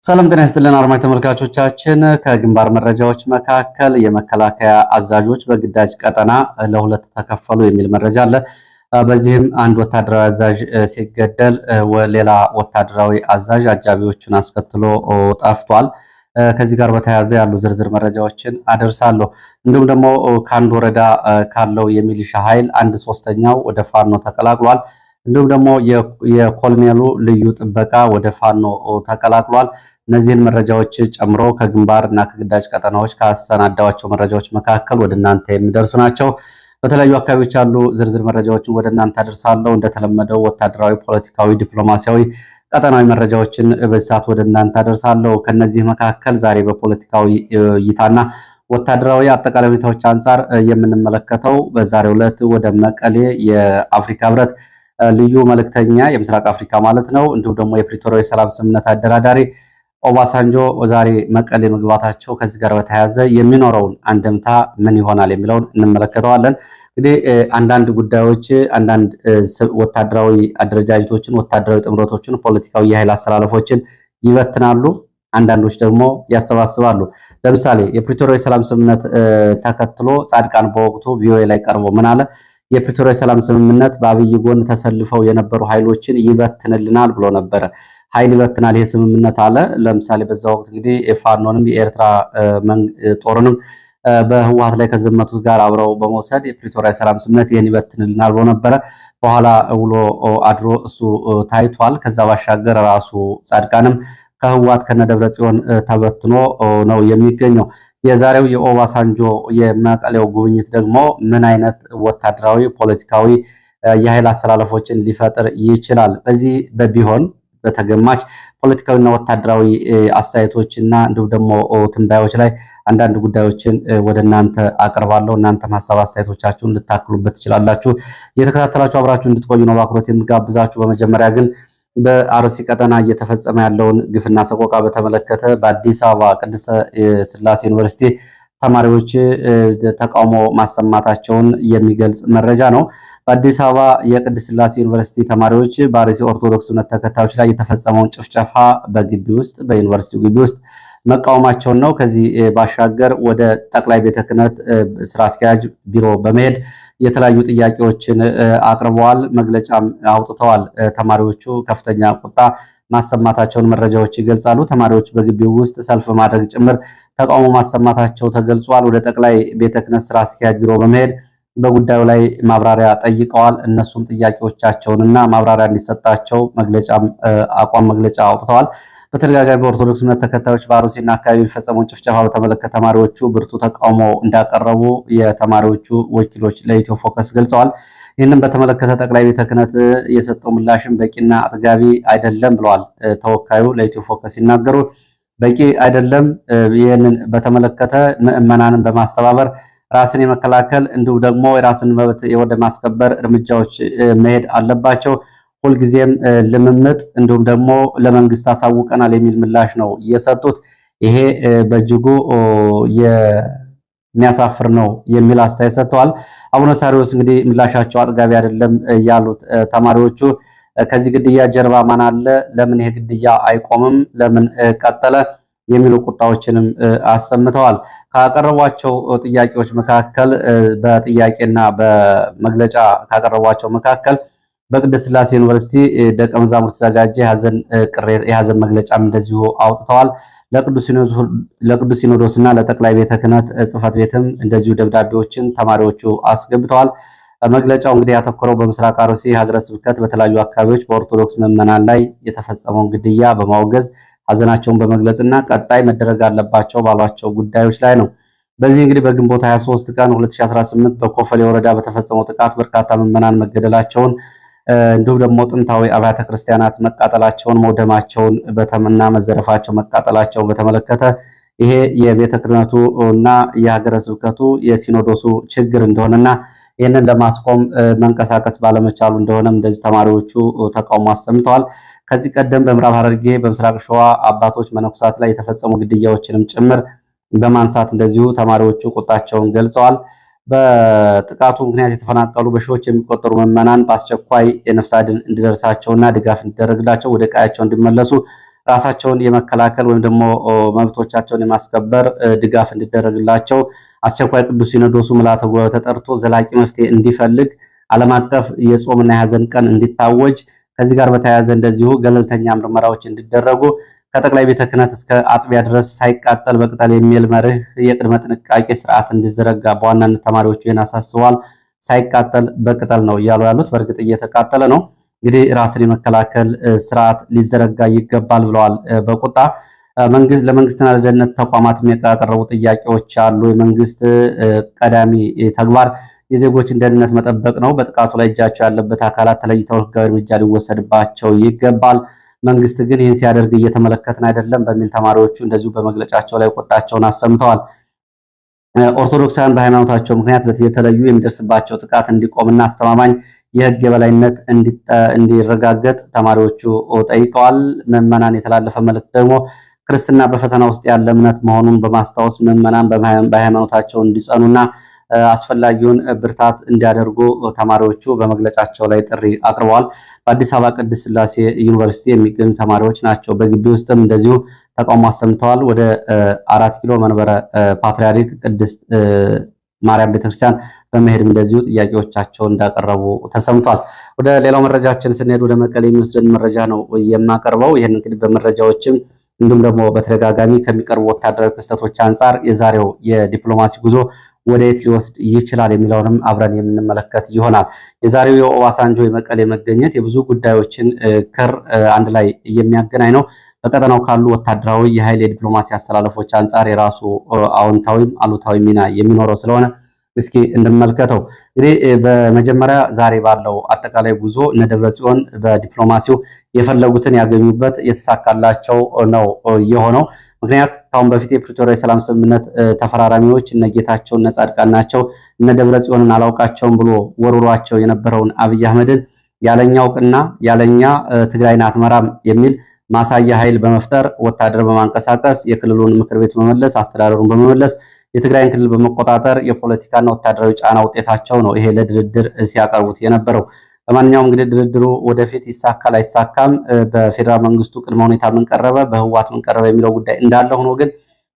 ሰላም ጤና ይስጥልን አድማጭ ተመልካቾቻችን፣ ከግንባር መረጃዎች መካከል የመከላከያ አዛዦች በግዳጅ ቀጠና ለሁለት ተከፈሉ የሚል መረጃ አለ። በዚህም አንድ ወታደራዊ አዛዥ ሲገደል ሌላ ወታደራዊ አዛዥ አጃቢዎቹን አስከትሎ ጠፍቷል። ከዚህ ጋር በተያያዘ ያሉ ዝርዝር መረጃዎችን አደርሳለሁ። እንዲሁም ደግሞ ከአንድ ወረዳ ካለው የሚሊሻ ኃይል 1/3ኛው ወደ ፋኖ ተቀላቅሏል። እንዲሁም ደግሞ የኮሎኔሉ ልዩ ጥበቃ ወደ ፋኖ ተቀላቅሏል። እነዚህን መረጃዎች ጨምሮ ከግንባር እና ከግዳጅ ቀጠናዎች ካሰናዳዋቸው መረጃዎች መካከል ወደ እናንተ የሚደርሱ ናቸው። በተለያዩ አካባቢዎች ያሉ ዝርዝር መረጃዎችን ወደ እናንተ አደርሳለሁ። እንደተለመደው ወታደራዊ፣ ፖለቲካዊ፣ ዲፕሎማሲያዊ፣ ቀጠናዊ መረጃዎችን በዚህ ሰዓት ወደ እናንተ አደርሳለሁ። ከነዚህ መካከል ዛሬ በፖለቲካዊ እይታና ወታደራዊ አጠቃላይ ሁኔታዎች አንጻር የምንመለከተው በዛሬው ዕለት ወደ መቀሌ የአፍሪካ ህብረት ልዩ መልእክተኛ የምስራቅ አፍሪካ ማለት ነው፣ እንዲሁም ደግሞ የፕሪቶሪያ የሰላም ስምምነት አደራዳሪ ኦባሳንጆ ዛሬ መቀሌ መግባታቸው ከዚህ ጋር በተያያዘ የሚኖረውን አንድምታ ምን ይሆናል የሚለውን እንመለከተዋለን። እንግዲህ አንዳንድ ጉዳዮች አንዳንድ ወታደራዊ አደረጃጀቶችን፣ ወታደራዊ ጥምረቶችን፣ ፖለቲካዊ የኃይል አሰላለፎችን ይበትናሉ፣ አንዳንዶች ደግሞ ያሰባስባሉ። ለምሳሌ የፕሪቶሪያ የሰላም ስምምነት ተከትሎ ጻድቃን በወቅቱ ቪኦኤ ላይ ቀርቦ ምን አለ? የፕሪቶሪያ የሰላም ስምምነት በአብይ ጎን ተሰልፈው የነበሩ ኃይሎችን ይበትንልናል ብሎ ነበረ። ኃይል ይበትናል ይሄ ስምምነት አለ። ለምሳሌ በዛ ወቅት እንግዲህ የፋኖንም የኤርትራ ጦርንም በህወሓት ላይ ከዘመቱት ጋር አብረው በመውሰድ የፕሪቶሪያ የሰላም ስምምነት ይህን ይበትንልናል ብሎ ነበረ። በኋላ ውሎ አድሮ እሱ ታይቷል። ከዛ ባሻገር ራሱ ጻድቃንም ከህወሓት ከነደብረ ጽዮን ተበትኖ ነው የሚገኘው። የዛሬው የኦባሳንጆ የመቀሌው ጉብኝት ደግሞ ምን አይነት ወታደራዊ ፖለቲካዊ የኃይል አሰላለፎችን ሊፈጥር ይችላል? በዚህ በቢሆን በተገማች ፖለቲካዊና ወታደራዊ አስተያየቶችና እንዲሁም ደግሞ ትንባዮች ላይ አንዳንድ ጉዳዮችን ወደ እናንተ አቀርባለሁ። እናንተም ሀሳብ አስተያየቶቻችሁን ልታክሉበት ትችላላችሁ። እየተከታተላችሁ አብራችሁ እንድትቆዩ ነው በአክብሮት የምጋብዛችሁ። በመጀመሪያ ግን በአርሲ ቀጠና እየተፈጸመ ያለውን ግፍና ሰቆቃ በተመለከተ በአዲስ አበባ ቅድስት ሥላሴ ዩኒቨርሲቲ ተማሪዎች ተቃውሞ ማሰማታቸውን የሚገልጽ መረጃ ነው። በአዲስ አበባ የቅድስት ሥላሴ ዩኒቨርሲቲ ተማሪዎች በአርሲ ኦርቶዶክስ እምነት ተከታዮች ላይ የተፈጸመውን ጭፍጨፋ በግቢ ውስጥ በዩኒቨርሲቲው ግቢ ውስጥ መቃወማቸውን ነው። ከዚህ ባሻገር ወደ ጠቅላይ ቤተ ክህነት ስራ አስኪያጅ ቢሮ በመሄድ የተለያዩ ጥያቄዎችን አቅርበዋል፣ መግለጫም አውጥተዋል። ተማሪዎቹ ከፍተኛ ቁጣ ማሰማታቸውን መረጃዎች ይገልጻሉ። ተማሪዎች በግቢው ውስጥ ሰልፍ ማድረግ ጭምር ተቃውሞ ማሰማታቸው ተገልጿል። ወደ ጠቅላይ ቤተ ክህነት ስራ አስኪያጅ ቢሮ በመሄድ በጉዳዩ ላይ ማብራሪያ ጠይቀዋል። እነሱም ጥያቄዎቻቸውንና ማብራሪያ እንዲሰጣቸው አቋም መግለጫ አውጥተዋል። በተደጋጋሚ በኦርቶዶክስ እምነት ተከታዮች በአርሲና አካባቢ የሚፈጸመውን ጭፍጨፋ በተመለከተ ተማሪዎቹ ብርቱ ተቃውሞ እንዳቀረቡ የተማሪዎቹ ወኪሎች ለኢትዮ ፎከስ ገልጸዋል። ይህንን በተመለከተ ጠቅላይ ቤተ ክህነት የሰጠው ምላሽም በቂና አጥጋቢ አይደለም ብለዋል። ተወካዩ ለኢትዮ ፎከስ ሲናገሩ በቂ አይደለም፣ ይህንን በተመለከተ ምዕመናንን በማስተባበር ራስን የመከላከል እንዲሁም ደግሞ የራስን መብት ወደ ማስከበር እርምጃዎች መሄድ አለባቸው። ሁልጊዜም ልምምጥ እንዲሁም ደግሞ ለመንግስት አሳውቀናል የሚል ምላሽ ነው የሰጡት። ይሄ በእጅጉ የሚያሳፍር ነው የሚል አስተያየት ሰጥተዋል። አቡነ ሳሪዎስ እንግዲህ ምላሻቸው አጥጋቢ አይደለም ያሉት ተማሪዎቹ ከዚህ ግድያ ጀርባ ማን አለ? ለምን ይሄ ግድያ አይቆምም? ለምን ቀጠለ? የሚሉ ቁጣዎችንም አሰምተዋል። ካቀረቧቸው ጥያቄዎች መካከል በጥያቄና በመግለጫ ካቀረቧቸው መካከል በቅድስት ሥላሴ ዩኒቨርሲቲ ደቀ መዛሙርት ተዘጋጀ የሀዘን መግለጫም እንደዚሁ አውጥተዋል። ለቅዱስ ሲኖዶስና ለጠቅላይ ቤተ ክህነት ጽሕፈት ቤትም እንደዚሁ ደብዳቤዎችን ተማሪዎቹ አስገብተዋል። መግለጫው እንግዲህ ያተኮረው በምስራቅ አርሲ ሀገረ ስብከት በተለያዩ አካባቢዎች በኦርቶዶክስ ምዕመናን ላይ የተፈጸመውን ግድያ በማውገዝ ሀዘናቸውን በመግለጽና ቀጣይ መደረግ አለባቸው ባሏቸው ጉዳዮች ላይ ነው። በዚህ እንግዲህ በግንቦት 23 ቀን 2018 በኮፈሌ ወረዳ በተፈጸመው ጥቃት በርካታ ምዕመናን መገደላቸውን እንዲሁም ደግሞ ጥንታዊ አብያተ ክርስቲያናት መቃጠላቸውን፣ መውደማቸውን በተመና መዘረፋቸው፣ መቃጠላቸውን በተመለከተ ይሄ የቤተ ክህነቱ እና የሀገረ ስብከቱ የሲኖዶሱ ችግር እንደሆነና ይህንን ለማስቆም መንቀሳቀስ ባለመቻሉ እንደሆነም እንደዚህ ተማሪዎቹ ተቃውሞ አሰምተዋል። ከዚህ ቀደም በምዕራብ ሐረርጌ በምስራቅ ሸዋ አባቶች መነኩሳት ላይ የተፈጸሙ ግድያዎችንም ጭምር በማንሳት እንደዚሁ ተማሪዎቹ ቁጣቸውን ገልጸዋል። በጥቃቱ ምክንያት የተፈናቀሉ በሺዎች የሚቆጠሩ ምዕመናን በአስቸኳይ የነፍስ አድን እንዲደርሳቸውና ድጋፍ እንዲደረግላቸው ወደ ቀያቸው እንዲመለሱ ራሳቸውን የመከላከል ወይም ደግሞ መብቶቻቸውን የማስከበር ድጋፍ እንዲደረግላቸው አስቸኳይ ቅዱስ ሲኖዶሱ ምልዓተ ጉባኤ ተጠርቶ ዘላቂ መፍትሄ እንዲፈልግ ዓለም አቀፍ የጾምና የሐዘን ቀን እንዲታወጅ ከዚህ ጋር በተያያዘ እንደዚሁ ገለልተኛ ምርመራዎች እንዲደረጉ ከጠቅላይ ቤተ ክህነት እስከ አጥቢያ ድረስ ሳይቃጠል በቅጠል የሚል መርህ የቅድመ ጥንቃቄ ስርዓት እንዲዘረጋ በዋናነት ተማሪዎቹ ይህን አሳስበዋል። ሳይቃጠል በቅጠል ነው እያሉ ያሉት። በእርግጥ እየተቃጠለ ነው። እንግዲህ ራስን የመከላከል ስርዓት ሊዘረጋ ይገባል ብለዋል። በቁጣ ለመንግስትና ለደህንነት ተቋማት ያቀረቡ ጥያቄዎች አሉ። የመንግስት ቀዳሚ ተግባር የዜጎችን ደህንነት መጠበቅ ነው። በጥቃቱ ላይ እጃቸው ያለበት አካላት ተለይተው ህጋዊ እርምጃ ሊወሰድባቸው ይገባል። መንግስት ግን ይህን ሲያደርግ እየተመለከትን አይደለም በሚል ተማሪዎቹ እንደዚሁ በመግለጫቸው ላይ ቁጣቸውን አሰምተዋል። ኦርቶዶክሳውያን በሃይማኖታቸው ምክንያት የተለዩ የሚደርስባቸው ጥቃት እንዲቆምና አስተማማኝ የህግ የበላይነት እንዲረጋገጥ ተማሪዎቹ ጠይቀዋል። ምዕመናን የተላለፈ መልእክት ደግሞ ክርስትና በፈተና ውስጥ ያለ እምነት መሆኑን በማስታወስ ምዕመናን በሃይማኖታቸው እንዲጸኑና አስፈላጊውን ብርታት እንዲያደርጉ ተማሪዎቹ በመግለጫቸው ላይ ጥሪ አቅርበዋል። በአዲስ አበባ ቅድስት ሥላሴ ዩኒቨርሲቲ የሚገኙ ተማሪዎች ናቸው። በግቢ ውስጥም እንደዚሁ ተቃውሞ አሰምተዋል። ወደ 4 ኪሎ መንበረ ፓትርያርክ ቅድስት ማርያም ቤተክርስቲያን በመሄድም እንደዚሁ ጥያቄዎቻቸውን እንዳቀረቡ ተሰምቷል። ወደ ሌላው መረጃችን ስንሄድ ወደ መቀሌ የሚወስደን መረጃ ነው የማቀርበው። ይህን እንግዲህ በመረጃዎችም እንዲሁም ደግሞ በተደጋጋሚ ከሚቀርቡ ወታደራዊ ክስተቶች አንጻር የዛሬው የዲፕሎማሲ ጉዞ ወደየት ሊወስድ ይችላል የሚለውንም አብረን የምንመለከት ይሆናል። የዛሬው የኦባሳንጆ የመቀሌ መገኘት የብዙ ጉዳዮችን ክር አንድ ላይ የሚያገናኝ ነው። በቀጠናው ካሉ ወታደራዊ የኃይል የዲፕሎማሲ አሰላለፎች አንጻር የራሱ አዎንታዊም አሉታዊ ሚና የሚኖረው ስለሆነ እስኪ እንመልከተው። እንግዲህ በመጀመሪያ ዛሬ ባለው አጠቃላይ ጉዞ እነ ደብረጽዮን በዲፕሎማሲው የፈለጉትን ያገኙበት የተሳካላቸው ነው የሆነው። ምክንያት ከአሁን በፊት የፕሪቶሪያ የሰላም ስምምነት ተፈራራሚዎች እነ ጌታቸው እነ ጻድቃን ናቸው። እነ ደብረጽዮንን አላውቃቸውም ብሎ ወርሯቸው የነበረውን አብይ አህመድን ያለኛ እውቅና ያለኛ ትግራይን አትመራም የሚል ማሳያ ኃይል በመፍጠር ወታደር በማንቀሳቀስ የክልሉን ምክር ቤት በመመለስ አስተዳደሩን በመመለስ የትግራይን ክልል በመቆጣጠር የፖለቲካና ወታደራዊ ጫና ውጤታቸው ነው ይሄ ለድርድር ሲያቀርቡት የነበረው። ለማንኛውም እንግዲህ ድርድሩ ወደፊት ይሳካል አይሳካም፣ በፌዴራል መንግስቱ ቅድመ ሁኔታ ምን ቀረበ፣ በህወሓት ምን ቀረበ የሚለው ጉዳይ እንዳለ ሆኖ ግን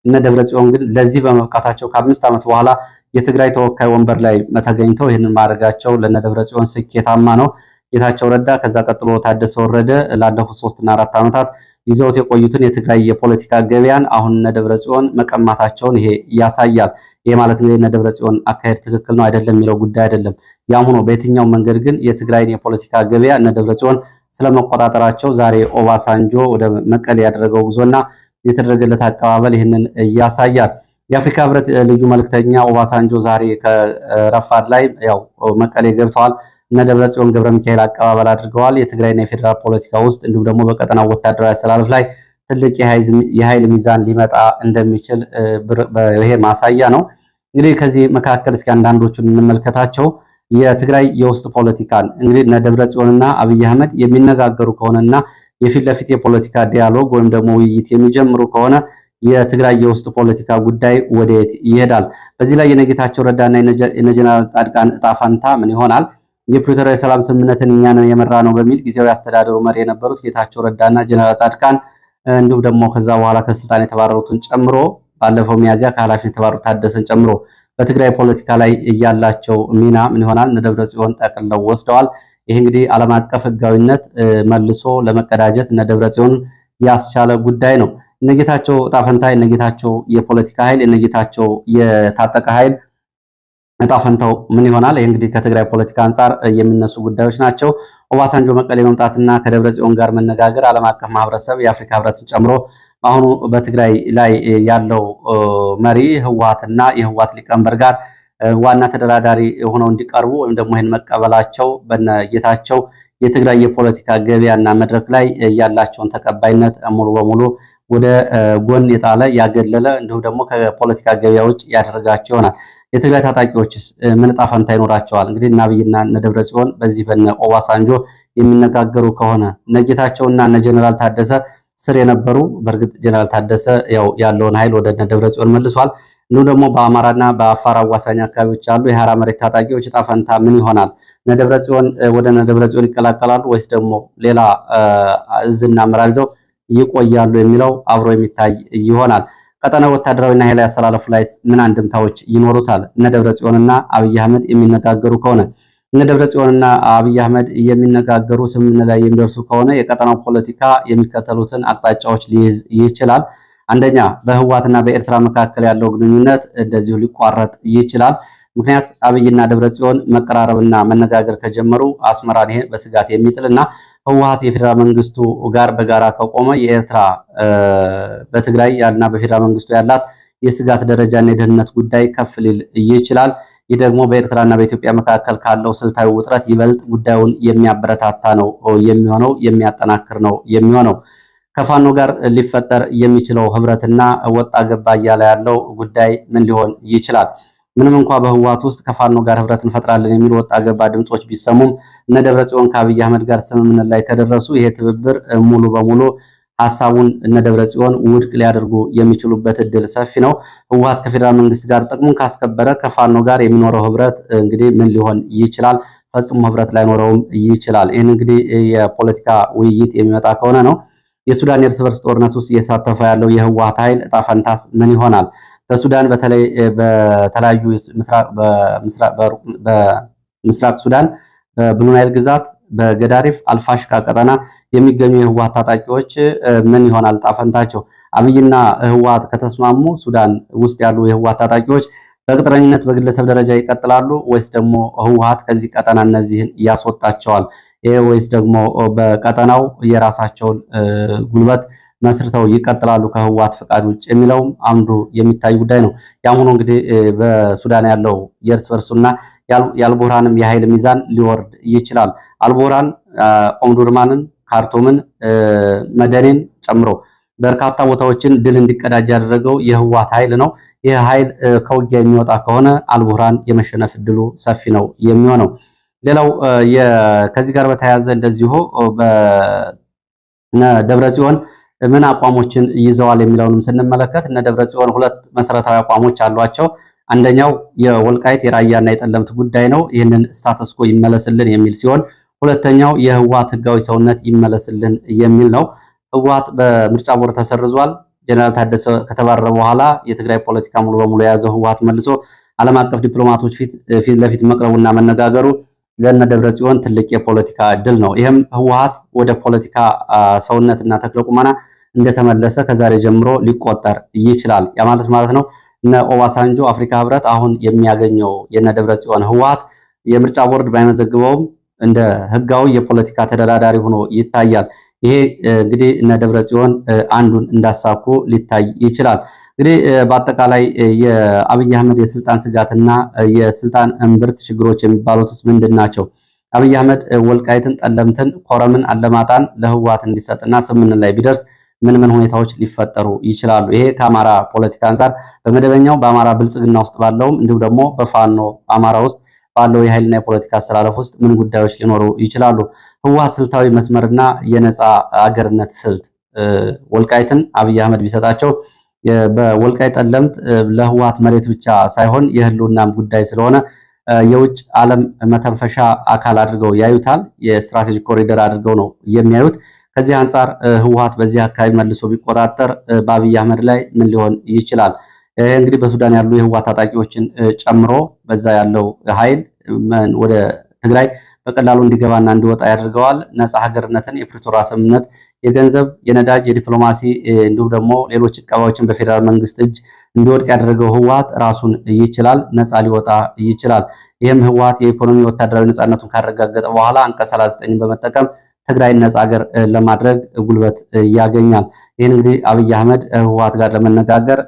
እነ ደብረጽዮን ግን ለዚህ በመብቃታቸው ከ5 ዓመት በኋላ የትግራይ ተወካይ ወንበር ላይ ተገኝተው ይህንን ማድረጋቸው ለነ ደብረጽዮን ስኬታማ ነው። ጌታቸው ረዳ ከዛ ቀጥሎ ታደሰ ወረደ ላለፉት 3 እና 4 ዓመታት ይዘውት የቆዩትን የትግራይ የፖለቲካ ገበያን አሁን እነ ደብረጽዮን መቀማታቸውን ይሄ ያሳያል። ይሄ ማለት እንግዲህ እነ ደብረጽዮን አካሄድ ትክክል ነው አይደለም የሚለው ጉዳይ አይደለም። ያም ሆኖ በየትኛው መንገድ ግን የትግራይን የፖለቲካ ገበያ እነ ደብረጽዮን ስለመቆጣጠራቸው ዛሬ ኦባሳንጆ ወደ መቀሌ ያደረገው ጉዞና የተደረገለት አቀባበል ይህንን ያሳያል። የአፍሪካ ህብረት ልዩ መልእክተኛ ኦባሳንጆ ዛሬ ከረፋድ ላይ ያው መቀሌ ገብተዋል። እነ ደብረጽዮን ገብረ ሚካኤል አቀባበል አድርገዋል። የትግራይና የፌዴራል ፖለቲካ ውስጥ እንዲሁም ደግሞ በቀጠናው ወታደራዊ አሰላለፍ ላይ ትልቅ የኃይል ሚዛን ሊመጣ እንደሚችል ይሄ ማሳያ ነው። እንግዲህ ከዚህ መካከል እስኪ አንዳንዶቹን እንመልከታቸው። የትግራይ የውስጥ ፖለቲካን እንግዲህ እነ ደብረጽዮንና አብይ አህመድ የሚነጋገሩ ከሆነና የፊት ለፊት የፖለቲካ ዲያሎግ ወይም ደግሞ ውይይት የሚጀምሩ ከሆነ የትግራይ የውስጥ ፖለቲካ ጉዳይ ወዴት ይሄዳል? በዚህ ላይ የነጌታቸው ረዳና የነጀነራል ጻድቃን እጣ ፈንታ ምን ይሆናል? የፕሪቶሪያ የሰላም ስምምነትን እኛ ነን የመራ ነው በሚል ጊዜያዊ አስተዳደሩ መሪ የነበሩት ጌታቸው ረዳና ጀነራል ጻድቃን እንዲሁም ደግሞ ከዛ በኋላ ከስልጣን የተባረሩትን ጨምሮ ባለፈው ሚያዚያ ከኃላፊነት የተባረሩት ታደሰን ጨምሮ በትግራይ ፖለቲካ ላይ ያላቸው ሚና ምን ይሆናል? እነ ደብረጽዮን ጠቅልለው ወስደዋል። ይህ እንግዲህ ዓለም አቀፍ ሕጋዊነት መልሶ ለመቀዳጀት እነ ደብረጽዮን ያስቻለ ጉዳይ ነው። እነጌታቸው ዕጣ ፈንታ የነጌታቸው የፖለቲካ ኃይል የነጌታቸው የታጠቀ ኃይል ዕጣ ፈንታው ምን ይሆናል? ይህ እንግዲህ ከትግራይ ፖለቲካ አንጻር የሚነሱ ጉዳዮች ናቸው። ኦባሳንጆ መቀሌ መምጣትና ከደብረጽዮን ጋር መነጋገር ዓለም አቀፍ ማህበረሰብ የአፍሪካ ህብረትን ጨምሮ በአሁኑ በትግራይ ላይ ያለው መሪ ህወሓትና የህወሓት ሊቀመንበር ጋር ዋና ተደራዳሪ ሆነው እንዲቀርቡ ወይም ደግሞ ይህን መቀበላቸው በነጌታቸው የትግራይ የፖለቲካ ገበያና መድረክ ላይ ያላቸውን ተቀባይነት ሙሉ በሙሉ ወደ ጎን የጣለ ያገለለ እንዲሁም ደግሞ ከፖለቲካ ገበያ ውጭ ያደረጋቸው ይሆናል። የትግራይ ታጣቂዎችስ ምን ዕጣ ፈንታ ይኖራቸዋል? እንግዲህ እነ አብይና እነ ደብረጽዮን በዚህ በነ ኦባሳንጆ የሚነጋገሩ ከሆነ እነ ጌታቸውና እነ ጀነራል ታደሰ ስር የነበሩ በእርግጥ ጀነራል ታደሰ ያው ያለውን ኃይል ወደ እነ ደብረጽዮን መልሷል። እንዲሁም ደግሞ በአማራና በአፋር አዋሳኝ አካባቢዎች ያሉ የሐራ መሬት ታጣቂዎች ዕጣ ፈንታ ምን ይሆናል? እነ ደብረጽዮን ወደ እነ ደብረጽዮን ይቀላቀላሉ ወይስ ደግሞ ሌላ እዝና አመራር ይዘው ይቆያሉ የሚለው አብሮ የሚታይ ይሆናል። ቀጠናው ወታደራዊና ኃይላዊ አሰላለፉ ላይ ምን አንድምታዎች ይኖሩታል? እነ ደብረጽዮንና አብይ አህመድ የሚነጋገሩ ከሆነ እነ ደብረጽዮንና አብይ አህመድ የሚነጋገሩ ስምምነት ላይ የሚደርሱ ከሆነ የቀጠናው ፖለቲካ የሚከተሉትን አቅጣጫዎች ሊይዝ ይችላል። አንደኛ፣ በህወሓትና በኤርትራ መካከል ያለው ግንኙነት እንደዚሁ ሊቋረጥ ይችላል። ምክንያት አብይና ደብረጽዮን መቀራረብና መነጋገር ከጀመሩ አስመራን ይሄ በስጋት የሚጥልና ህወሓት የፌዴራል መንግስቱ ጋር በጋራ ከቆመ የኤርትራ በትግራይ ያልና በፌዴራል መንግስቱ ያላት የስጋት ደረጃና የደህንነት ጉዳይ ከፍ ሊል ይችላል። ይህ ደግሞ በኤርትራና በኢትዮጵያ መካከል ካለው ስልታዊ ውጥረት ይበልጥ ጉዳዩን የሚያበረታታ ነው የሚሆነው፣ የሚያጠናክር ነው የሚሆነው። ከፋኖ ጋር ሊፈጠር የሚችለው ህብረትና ወጣ ገባ እያለ ያለው ጉዳይ ምን ሊሆን ይችላል? ምንም እንኳ በህወሓት ውስጥ ከፋኖ ጋር ህብረት እንፈጥራለን የሚሉ ወጣ ገባ ድምጾች ቢሰሙም እነ ደብረጽዮን ከአብይ አህመድ ጋር ስምምነት ላይ ከደረሱ ይሄ ትብብር ሙሉ በሙሉ ሐሳቡን እነ ደብረጽዮን ውድቅ ሊያደርጉ የሚችሉበት እድል ሰፊ ነው። ህወሓት ከፌዴራል መንግስት ጋር ጥቅሙን ካስከበረ ከፋኖ ጋር የሚኖረው ህብረት እንግዲህ ምን ሊሆን ይችላል? ፈጽሞ ህብረት ላይኖረውም ይችላል። ይህን እንግዲህ የፖለቲካ ውይይት የሚመጣ ከሆነ ነው። የሱዳን የእርስ በርስ ጦርነት ውስጥ እየሳተፈ ያለው የህወሓት ኃይል እጣ ፈንታስ ምን ይሆናል? በሱዳን በተለይ በተለያዩ በምስራቅ ሱዳን በብሉ ናይል ግዛት በገዳሪፍ አልፋሽካ ቀጠና የሚገኙ የህወሓት ታጣቂዎች ምን ይሆናል እጣ ፈንታቸው? አብይና ህወሓት ከተስማሙ ሱዳን ውስጥ ያሉ የህወሓት ታጣቂዎች በቅጥረኝነት በግለሰብ ደረጃ ይቀጥላሉ ወይስ ደግሞ ህወሓት ከዚህ ቀጠና እነዚህን ያስወጣቸዋል? ወይስ ደግሞ በቀጠናው የራሳቸውን ጉልበት መስርተው ይቀጥላሉ ከህወሓት ፈቃድ ውጭ የሚለውም አንዱ የሚታይ ጉዳይ ነው። ያም ሆኖ እንግዲህ በሱዳን ያለው የእርስ በርሱና የአልቡርሃንም የኃይል ሚዛን ሊወርድ ይችላል። አልቡርሃን ኦምዱርማንን፣ ካርቱምን፣ መደኔን ጨምሮ በርካታ ቦታዎችን ድል እንዲቀዳጅ ያደረገው የህወሓት ኃይል ነው። ይህ ኃይል ከውጊያ የሚወጣ ከሆነ አልቡርሃን የመሸነፍ እድሉ ሰፊ ነው የሚሆነው። ሌላው ከዚህ ጋር በተያያዘ እንደዚሁ ደብረጽዮን ምን አቋሞችን ይዘዋል የሚለውንም ስንመለከት እነ ደብረጽዮን ሁለት መሰረታዊ አቋሞች አሏቸው። አንደኛው የወልቃይት የራያና የጠለምት ጉዳይ ነው። ይህንን ስታተስኮ ይመለስልን የሚል ሲሆን ሁለተኛው የህወሓት ህጋዊ ሰውነት ይመለስልን የሚል ነው። ህወሓት በምርጫ ቦርድ ተሰርዟል። ጀነራል ታደሰ ከተባረረ በኋላ የትግራይ ፖለቲካ ሙሉ በሙሉ የያዘው ህወሓት መልሶ ዓለም አቀፍ ዲፕሎማቶች ፊት ለፊት መቅረቡና መነጋገሩ ለነ ደብረጽዮን ትልቅ የፖለቲካ እድል ነው። ይህም ህወሓት ወደ ፖለቲካ ሰውነትና ተክለ ቁመና እንደተመለሰ ከዛሬ ጀምሮ ሊቆጠር ይችላል። ያ ማለት ነው እነ ኦባሳንጆ አፍሪካ ህብረት አሁን የሚያገኘው የነ ደብረጽዮን ህወሓት የምርጫ ቦርድ ባይመዘግበውም እንደ ህጋዊ የፖለቲካ ተደራዳሪ ሆኖ ይታያል። ይሄ እንግዲህ እነ ደብረጽዮን አንዱን እንዳሳኩ ሊታይ ይችላል። እንግዲህ በአጠቃላይ የአብይ አህመድ የስልጣን ስጋትና የስልጣን እምብርት ችግሮች የሚባሉትስ ምንድን ናቸው? አብይ አህመድ ወልቃይትን፣ ጠለምትን፣ ኮረምን፣ አለማጣን ለህወሓት እንዲሰጥና ስምምነት ላይ ቢደርስ ምን ምን ሁኔታዎች ሊፈጠሩ ይችላሉ? ይሄ ከአማራ ፖለቲካ አንጻር በመደበኛው በአማራ ብልጽግና ውስጥ ባለውም እንዲሁም ደግሞ በፋኖ አማራ ውስጥ ባለው የኃይልና የፖለቲካ አስተላለፍ ውስጥ ምን ጉዳዮች ሊኖሩ ይችላሉ? ህወሓት ስልታዊ መስመርና የነፃ አገርነት ስልት ወልቃይትን አብይ አህመድ ቢሰጣቸው በወልቃይት ጠለምት ለህወሓት መሬት ብቻ ሳይሆን የህልውናም ጉዳይ ስለሆነ የውጭ ዓለም መተንፈሻ አካል አድርገው ያዩታል። የስትራቴጂክ ኮሪደር አድርገው ነው የሚያዩት። ከዚህ አንጻር ህወሓት በዚህ አካባቢ መልሶ ቢቆጣጠር በአብይ አህመድ ላይ ምን ሊሆን ይችላል? እንግዲህ በሱዳን ያሉ የህወሓት ታጣቂዎችን ጨምሮ በዛ ያለው ኃይል ወደ ትግራይ በቀላሉ እንዲገባና እንዲወጣ ያደርገዋል። ነፃ ሀገርነትን፣ የፕሪቶሪያ ስምምነት፣ የገንዘብ፣ የነዳጅ፣ የዲፕሎማሲ እንዲሁም ደግሞ ሌሎች ዕቀባዎችን በፌዴራል መንግስት እጅ እንዲወድቅ ያደረገው ህወሓት ራሱን ይችላል፣ ነፃ ሊወጣ ይችላል። ይህም ህወሓት የኢኮኖሚ ወታደራዊ ነፃነቱን ካረጋገጠ በኋላ አንቀጽ 39 በመጠቀም ትግራይን ነፃ ሀገር ለማድረግ ጉልበት ያገኛል። ይህን እንግዲህ አብይ አህመድ ህወሓት ጋር ለመነጋገር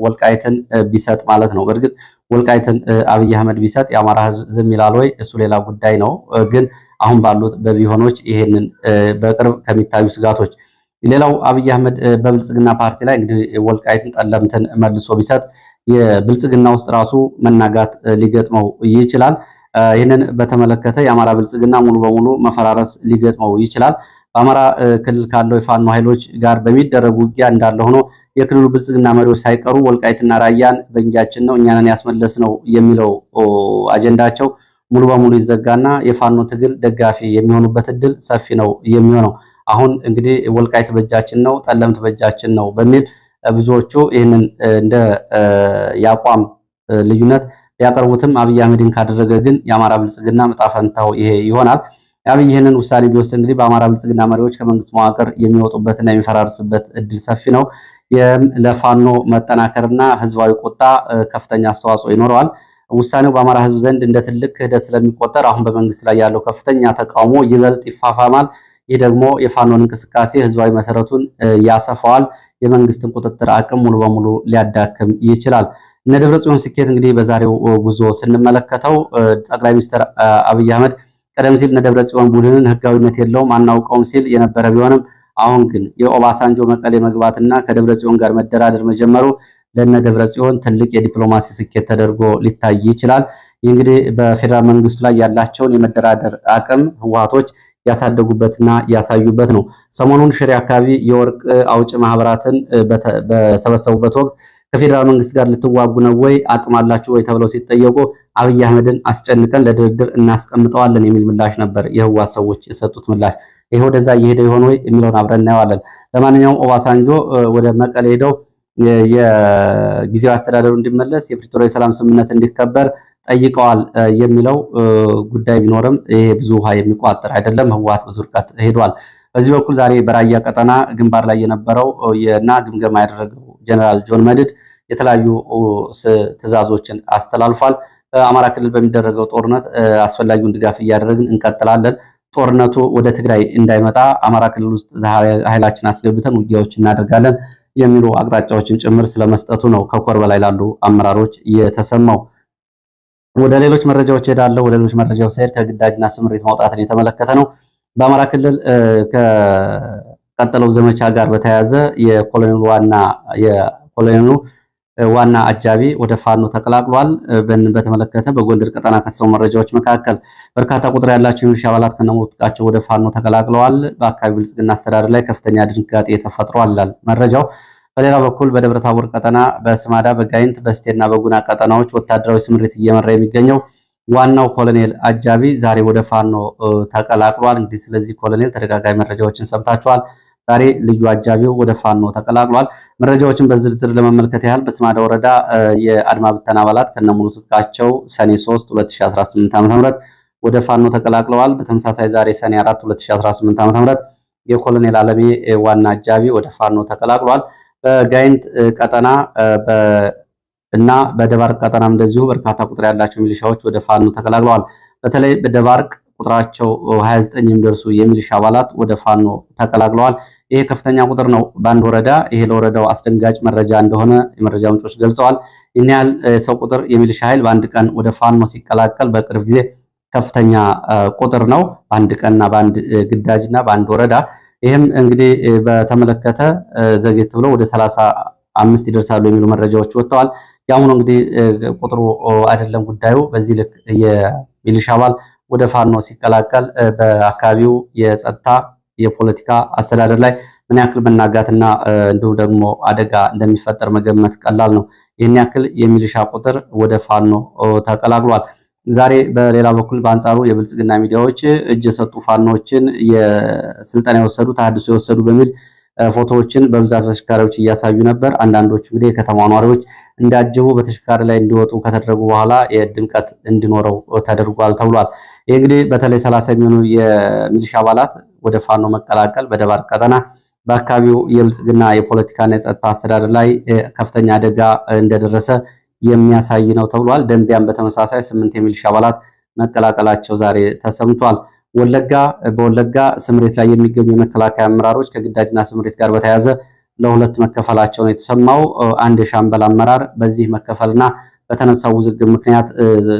ወልቃይትን ቢሰጥ ማለት ነው። በእርግጥ ወልቃይትን አብይ አህመድ ቢሰጥ የአማራ ህዝብ ዝም ይላል ወይ? እሱ ሌላ ጉዳይ ነው። ግን አሁን ባሉት በቢሆኖች ይሄንን በቅርብ ከሚታዩ ስጋቶች ሌላው አብይ አህመድ በብልጽግና ፓርቲ ላይ እንግዲህ ወልቃይትን፣ ጠለምትን መልሶ ቢሰጥ የብልጽግና ውስጥ ራሱ መናጋት ሊገጥመው ይችላል። ይህንን በተመለከተ የአማራ ብልጽግና ሙሉ በሙሉ መፈራረስ ሊገጥመው ይችላል። በአማራ ክልል ካለው የፋኖ ኃይሎች ጋር በሚደረጉ ውጊያ እንዳለ ሆኖ የክልሉ ብልጽግና መሪዎች ሳይቀሩ ወልቃይትና ራያን በእንጃችን ነው እኛንን ያስመለስ ነው የሚለው አጀንዳቸው ሙሉ በሙሉ ይዘጋና የፋኖ ትግል ደጋፊ የሚሆኑበት እድል ሰፊ ነው የሚሆነው። አሁን እንግዲህ ወልቃይት በእጃችን ነው፣ ጠለምት በእጃችን ነው በሚል ብዙዎቹ ይህንን እንደ የአቋም ልዩነት ሊያቀርቡትም አብይ አህመድን ካደረገ ግን የአማራ ብልጽግና ዕጣ ፈንታው ይሄ ይሆናል። አብይ ይህንን ውሳኔ ቢወስድ እንግዲህ በአማራ ብልጽግና መሪዎች ከመንግስት መዋቅር የሚወጡበትና የሚፈራርስበት እድል ሰፊ ነው። ይህም ለፋኖ መጠናከርና ህዝባዊ ቁጣ ከፍተኛ አስተዋጽኦ ይኖረዋል። ውሳኔው በአማራ ህዝብ ዘንድ እንደ ትልቅ ክህደት ስለሚቆጠር አሁን በመንግስት ላይ ያለው ከፍተኛ ተቃውሞ ይበልጥ ይፋፋማል። ይህ ደግሞ የፋኖን እንቅስቃሴ ህዝባዊ መሰረቱን ያሰፋዋል። የመንግስትን ቁጥጥር አቅም ሙሉ በሙሉ ሊያዳክም ይችላል። እነ ደብረጽዮን ስኬት እንግዲህ በዛሬው ጉዞ ስንመለከተው ጠቅላይ ሚኒስትር አብይ አህመድ ቀደም ሲል እነ ደብረጽዮን ቡድንን ህጋዊነት የለውም አናውቀውም ሲል የነበረ ቢሆንም አሁን ግን የኦባሳንጆ መቀሌ መግባትና ከደብረጽዮን ጋር መደራደር መጀመሩ ለነ ደብረጽዮን ትልቅ የዲፕሎማሲ ስኬት ተደርጎ ሊታይ ይችላል። ይህ እንግዲህ በፌዴራል መንግስቱ ላይ ያላቸውን የመደራደር አቅም ህወሓቶች ያሳደጉበትና ያሳዩበት ነው። ሰሞኑን ሽሬ አካባቢ የወርቅ አውጭ ማህበራትን በሰበሰቡበት ወቅት ከፌዴራል መንግስት ጋር ልትዋጉ ነው ወይ አቅም አላችሁ ወይ ተብለው ሲጠየቁ አብይ አህመድን አስጨንቀን ለድርድር እናስቀምጠዋለን የሚል ምላሽ ነበር የህወሓት ሰዎች የሰጡት ምላሽ። ይሄ ወደዛ እየሄደ ይሆን ወይ የሚለውን አብረን እናየዋለን። ለማንኛውም ኦባሳንጆ ወደ መቀሌ ሄደው የጊዜያዊ አስተዳደሩ እንዲመለስ የፕሪቶሪያ የሰላም ስምምነት እንዲከበር ጠይቀዋል የሚለው ጉዳይ ቢኖርም ይሄ ብዙ ውሃ የሚቋጥር አይደለም። ህወሓት ብዙ ርቀት ሄዷል። በዚህ በኩል ዛሬ በራያ ቀጠና ግንባር ላይ የነበረው እና ግምገማ ያደረገው ጀነራል ጆን መድድ የተለያዩ ትዕዛዞችን አስተላልፏል። በአማራ ክልል በሚደረገው ጦርነት አስፈላጊውን ድጋፍ እያደረግን እንቀጥላለን። ጦርነቱ ወደ ትግራይ እንዳይመጣ አማራ ክልል ውስጥ ኃይላችን አስገብተን ውጊያዎች እናደርጋለን የሚሉ አቅጣጫዎችን ጭምር ስለመስጠቱ ነው ከኮር በላይ ላሉ አመራሮች የተሰማው። ወደ ሌሎች መረጃዎች ሄዳለሁ። ወደ ሌሎች መረጃዎች ሳይሄድ ከግዳጅና ስምሪት ማውጣትን የተመለከተ ነው። በአማራ ክልል ከቀጠለው ዘመቻ ጋር በተያያዘ የኮሎኔሉ ዋና አጃቢ ወደ ፋኖ ተቀላቅሏል። በተመለከተ በጎንደር ቀጠና ከተሰሙ መረጃዎች መካከል በርካታ ቁጥር ያላቸው የሚሊሻ አባላት ከነሙሉ ትጥቃቸው ወደ ፋኖ ተቀላቅለዋል። በአካባቢ ብልጽግና አስተዳደር ላይ ከፍተኛ ድንጋጤ ተፈጥሯል ይላል መረጃው። በሌላ በኩል በደብረ ታቦር ቀጠና በስማዳ በጋይንት በስቴና በጉና ቀጠናዎች ወታደራዊ ስምሪት እየመራ የሚገኘው ዋናው ኮሎኔል አጃቢ ዛሬ ወደ ፋኖ ተቀላቅሏል። እንግዲህ ስለዚህ ኮሎኔል ተደጋጋሚ መረጃዎችን ሰምታችኋል። ዛሬ ልዩ አጃቢው ወደ ፋኖ ተቀላቅሏል። መረጃዎችን በዝርዝር ለመመልከት ያህል በስማዳ ወረዳ የአድማ ብተና አባላት ከነሙሉ ትጥቃቸው ሰኔ 3 2018 ዓ.ም ወደ ፋኖ ተቀላቅለዋል። በተመሳሳይ ዛሬ ሰኔ 4 2018 ዓ.ም የኮሎኔል አለሜ ዋና አጃቢ ወደ ፋኖ ተቀላቅሏል። በጋይንት ቀጠና እና በደባርቅ ቀጠናም እንደዚሁ በርካታ ቁጥር ያላቸው ሚሊሻዎች ወደ ፋኖ ተቀላቅለዋል። በተለይ በደባርቅ ቁጥራቸው 29 የሚደርሱ የሚሊሻ አባላት ወደ ፋኖ ተቀላቅለዋል። ይሄ ከፍተኛ ቁጥር ነው በአንድ ወረዳ። ይሄ ለወረዳው አስደንጋጭ መረጃ እንደሆነ የመረጃ ምንጮች ገልጸዋል። ይህን ያህል ሰው ቁጥር የሚሊሻ ኃይል በአንድ ቀን ወደ ፋኖ ሲቀላቀል በቅርብ ጊዜ ከፍተኛ ቁጥር ነው፣ በአንድ ቀንና በአንድ ግዳጅና በአንድ ወረዳ። ይህም እንግዲህ በተመለከተ ዘግየት ብሎ ወደ 35 ይደርሳሉ የሚሉ መረጃዎች ወጥተዋል። ያሁኑ እንግዲህ ቁጥሩ አይደለም ጉዳዩ። በዚህ ልክ የሚሊሻ አባል ወደ ፋኖ ሲቀላቀል በአካባቢው የጸጥታ የፖለቲካ አስተዳደር ላይ ምን ያክል መናጋትና እንዲሁም ደግሞ አደጋ እንደሚፈጠር መገመት ቀላል ነው። ይህን ያክል የሚሊሻ ቁጥር ወደ ፋኖ ተቀላቅሏል። ዛሬ በሌላ በኩል በአንጻሩ የብልጽግና ሚዲያዎች እጅ የሰጡ ፋኖችን የስልጠና የወሰዱ ተሐድሶ የወሰዱ በሚል ፎቶዎችን በብዛት በተሽከርካሪዎች እያሳዩ ነበር። አንዳንዶቹ እንግዲህ የከተማ ነዋሪዎች እንዳጀቡ በተሽከርካሪ ላይ እንዲወጡ ከተደረጉ በኋላ የድምቀት እንዲኖረው ተደርጓል ተብሏል። ይህ እንግዲህ በተለይ 30 የሚሆኑ የሚሊሻ አባላት ወደ ፋኖ መቀላቀል በደባርቅ ቀጠና በአካባቢው የብልጽግና የፖለቲካና የጸጥታ አስተዳደር ላይ ከፍተኛ አደጋ እንደደረሰ የሚያሳይ ነው ተብሏል። ደንቢያም በተመሳሳይ 8 የሚሊሻ አባላት መቀላቀላቸው ዛሬ ተሰምቷል። በወለጋ ስምሬት ላይ የሚገኙ የመከላከያ አመራሮች ከግዳጅና ስምሬት ጋር በተያያዘ ለሁለት መከፈላቸው ነው የተሰማው። አንድ የሻምበል አመራር በዚህ መከፈልና በተነሳው ውዝግብ ምክንያት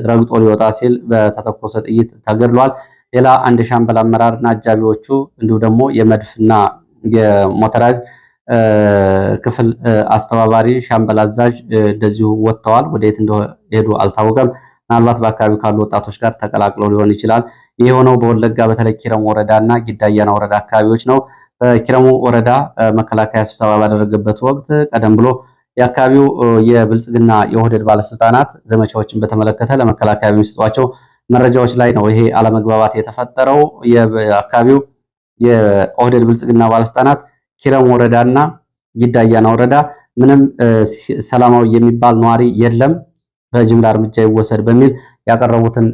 ረግጦ ሊወጣ ሲል በተተኮሰ ጥይት ተገድሏል። ሌላ አንድ የሻምበል አመራርና አጃቢዎቹ እንዲሁም ደግሞ የመድፍና የሞተራይዝ ክፍል አስተባባሪ ሻምበል አዛዥ እንደዚሁ ወጥተዋል። ወደየት እንደሄዱ አልታወቀም። ምናልባት በአካባቢው ካሉ ወጣቶች ጋር ተቀላቅለው ሊሆን ይችላል። ይህ የሆነው በወለጋ በተለይ ኪረሙ ወረዳና ጊዳያና ወረዳ አካባቢዎች ነው። በኪረሙ ወረዳ መከላከያ ስብሰባ ባደረገበት ወቅት ቀደም ብሎ የአካባቢው የብልጽግና የኦህዴድ ባለስልጣናት ዘመቻዎችን በተመለከተ ለመከላከያ በሚሰጧቸው መረጃዎች ላይ ነው ይሄ አለመግባባት የተፈጠረው። የአካባቢው የኦህዴድ ብልጽግና ባለስልጣናት ኪረም ወረዳና ጊዳያና ወረዳ ምንም ሰላማዊ የሚባል ነዋሪ የለም፣ በጅምላ እርምጃ ይወሰድ በሚል ያቀረቡትን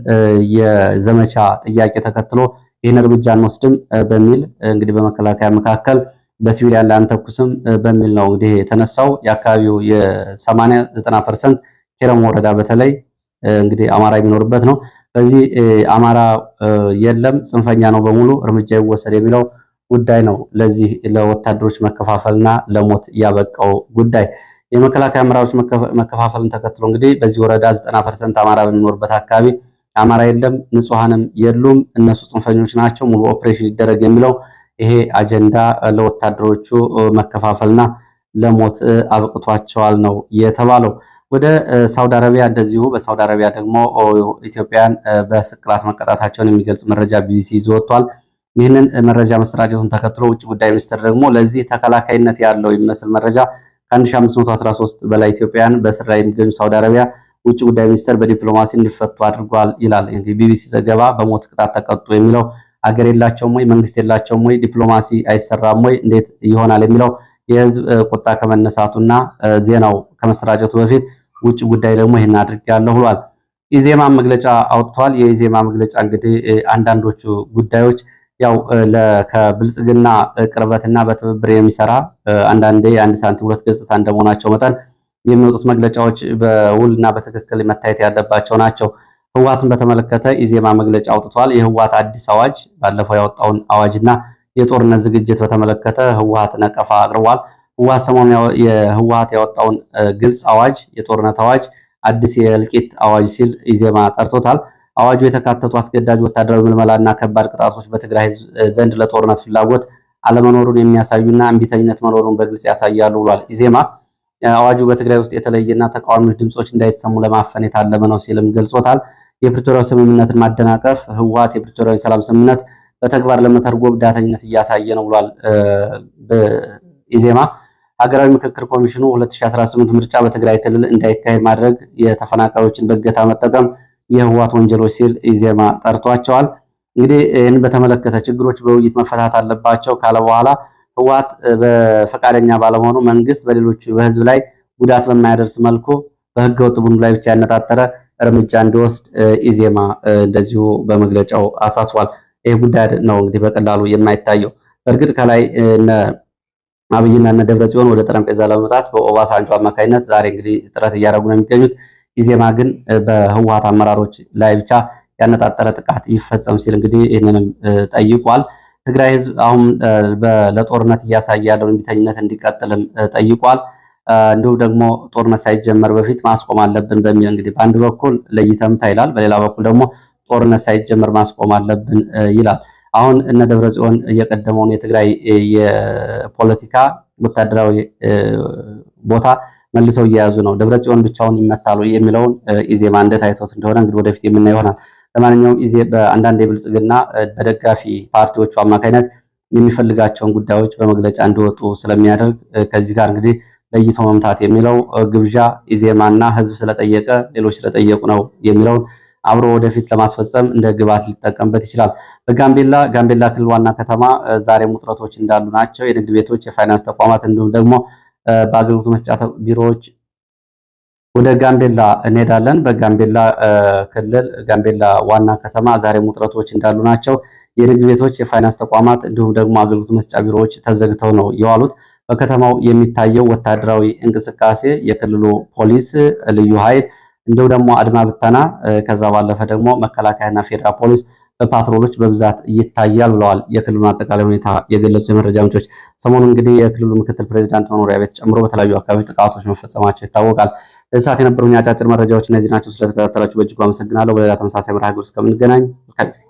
የዘመቻ ጥያቄ ተከትሎ ይህን እርምጃ እንወስድም በሚል እንግዲህ በመከላከያ መካከል በሲቪሊያን ላይ አንተኩስም በሚል ነው እንግዲህ የተነሳው። የአካባቢው የ80-90% ኪረም ወረዳ በተለይ እንግዲህ አማራ የሚኖርበት ነው። በዚህ አማራ የለም ጽንፈኛ ነው በሙሉ እርምጃ ይወሰድ የሚለው ጉዳይ ነው ለዚህ ለወታደሮች መከፋፈልና ለሞት ያበቃው ጉዳይ። የመከላከያ አመራሮች መከፋፈልን ተከትሎ እንግዲህ በዚህ ወረዳ 90% አማራ በሚኖርበት አካባቢ አማራ የለም፣ ንጹሃንም የሉም፣ እነሱ ጽንፈኞች ናቸው፣ ሙሉ ኦፕሬሽን ይደረግ የሚለው ይሄ አጀንዳ ለወታደሮቹ መከፋፈልና ለሞት አብቅቷቸዋል ነው የተባለው። ወደ ሳውዲ አረቢያ እንደዚሁ በሳውዲ አረቢያ ደግሞ ኢትዮጵያን በስቅላት መቀጣታቸውን የሚገልጽ መረጃ ቢቢሲ ይዞ ወጥቷል። ይህንን መረጃ መሰራጨቱን ተከትሎ ውጭ ጉዳይ ሚኒስትር ደግሞ ለዚህ ተከላካይነት ያለው የሚመስል መረጃ ከ1513 በላይ ኢትዮጵያን በእስር ላይ የሚገኙ ሳውዲ አረቢያ ውጭ ጉዳይ ሚኒስትር በዲፕሎማሲ እንዲፈቱ አድርጓል ይላል። እንግዲህ ቢቢሲ ዘገባ በሞት ቅጣት ተቀጡ የሚለው አገር የላቸውም ወይ መንግስት የላቸውም ወይ ዲፕሎማሲ አይሰራም ወይ እንዴት ይሆናል የሚለው የህዝብ ቁጣ ከመነሳቱና ዜናው ከመሰራጨቱ በፊት ውጭ ጉዳይ ደግሞ ይህን አድርጋለሁ ብሏል። ኢዜማ መግለጫ አውጥቷል። የኢዜማ መግለጫ እንግዲህ አንዳንዶቹ ጉዳዮች ያው ከብልጽግና ቅርበትና በትብብር የሚሰራ አንዳንዴ የአንድ ሳንቲም ሁለት ገጽታ እንደመሆናቸው መጠን የሚወጡት መግለጫዎች በውልና በትክክል መታየት ያለባቸው ናቸው። ህወሓትን በተመለከተ ኢዜማ መግለጫ አውጥቷል። የህወሓት አዲስ አዋጅ ባለፈው ያወጣውን አዋጅና የጦርነት ዝግጅት በተመለከተ ህወሓት ነቀፋ አቅርቧል። ህወሓት ሰሞኑን የህወሓት ያወጣውን ግልጽ አዋጅ የጦርነት አዋጅ አዲስ የእልቂት አዋጅ ሲል ኢዜማ ጠርቶታል። አዋጁ የተካተቱ አስገዳጅ ወታደራዊ ምልመላና ከባድ ቅጣቶች በትግራይ ህዝብ ዘንድ ለጦርነት ፍላጎት አለመኖሩን የሚያሳዩና እምቢተኝነት መኖሩን በግልጽ ያሳያሉ ብሏል ኢዜማ። አዋጁ በትግራይ ውስጥ የተለየና ተቃዋሚዎች ድምጾች እንዳይሰሙ ለማፈን የታለመ ነው ሲልም ገልጾታል። የፕሪቶሪያው ስምምነትን ማደናቀፍ ህወሓት የፕሪቶሪያው ሰላም ስምምነት በተግባር ለመተርጎም ዳተኝነት እያሳየ ነው ብሏል ኢዜማ። ሀገራዊ ምክክር ኮሚሽኑ 2018 ምርጫ በትግራይ ክልል እንዳይካሄድ ማድረግ፣ የተፈናቃዮችን በእገታ መጠቀም የህወሓት ወንጀሎች ሲል ኢዜማ ጠርቷቸዋል። እንግዲህ ይህን በተመለከተ ችግሮች በውይይት መፈታት አለባቸው ካለ በኋላ ህወሓት በፈቃደኛ ባለመሆኑ መንግስት በሌሎች በህዝብ ላይ ጉዳት በማያደርስ መልኩ በህገወጥ ቡድን ላይ ብቻ ያነጣጠረ እርምጃ እንዲወስድ ኢዜማ እንደዚሁ በመግለጫው አሳስቧል። ይህ ጉዳይ ነው እንግዲህ በቀላሉ የማይታየው። በእርግጥ ከላይ እነ አብይና እነ ደብረጽዮን ወደ ጠረጴዛ ለመምጣት በኦባሳንጆ አማካኝነት ዛሬ እንግዲህ ጥረት እያደረጉ ነው የሚገኙት። ኢዜማ ግን በህወሓት አመራሮች ላይ ብቻ ያነጣጠረ ጥቃት ይፈጸም ሲል እንግዲህ ይህንንም ጠይቋል። ትግራይ ህዝብ አሁን ለጦርነት እያሳየ ያለውን እምቢተኝነት እንዲቀጥልም ጠይቋል። እንዲሁም ደግሞ ጦርነት ሳይጀመር በፊት ማስቆም አለብን በሚል እንግዲህ በአንድ በኩል ለይተምታ ይላል፣ በሌላ በኩል ደግሞ ጦርነት ሳይጀመር ማስቆም አለብን ይላል። አሁን እነ ደብረጽዮን እየቀደመውን የትግራይ የፖለቲካ ወታደራዊ ቦታ መልሰው እየያዙ ነው። ደብረጽዮን ብቻውን ይመታሉ የሚለውን ኢዜማ እንዴት አይቶት እንደሆነ እንግዲህ ወደፊት የምናየው ይሆናል። ለማንኛውም በአንዳንድ የብልጽግና በደጋፊ ፓርቲዎቹ አማካኝነት የሚፈልጋቸውን ጉዳዮች በመግለጫ እንዲወጡ ስለሚያደርግ ከዚህ ጋር እንግዲህ ለይቶ መምታት የሚለው ግብዣ ኢዜማና ህዝብ ስለጠየቀ ሌሎች ስለጠየቁ ነው የሚለውን አብሮ ወደፊት ለማስፈጸም እንደ ግብዓት ሊጠቀምበት ይችላል። ጋምቤላ ክልል ዋና ከተማ ዛሬም ውጥረቶች እንዳሉ ናቸው። የንግድ ቤቶች፣ የፋይናንስ ተቋማት እንዲሁም ደግሞ በአገልግሎት መስጫ ቢሮዎች ወደ ጋምቤላ እንሄዳለን። በጋምቤላ ክልል ጋምቤላ ዋና ከተማ ዛሬም ውጥረቶች እንዳሉ ናቸው። የንግድ ቤቶች፣ የፋይናንስ ተቋማት እንዲሁም ደግሞ አገልግሎት መስጫ ቢሮዎች ተዘግተው ነው የዋሉት። በከተማው የሚታየው ወታደራዊ እንቅስቃሴ የክልሉ ፖሊስ፣ ልዩ ኃይል እንዲሁም ደግሞ አድማ ብተና ከዛ ባለፈ ደግሞ መከላከያና ፌዴራል ፖሊስ በፓትሮሎች በብዛት ይታያል ብለዋል የክልሉን አጠቃላይ ሁኔታ የገለጹ የመረጃ ምንጮች። ሰሞኑን እንግዲህ የክልሉ ምክትል ፕሬዚዳንት መኖሪያ ቤት ጨምሮ በተለያዩ አካባቢ ጥቃቶች መፈጸማቸው ይታወቃል። ለዚህ ሰዓት የነበሩኝ አጫጭር መረጃዎች እነዚህ ናቸው። ስለተከታተላችሁ በእጅጉ አመሰግናለሁ። በሌላ ተመሳሳይ መርሃ ግብር እስከምንገናኝ መልካም ጊዜ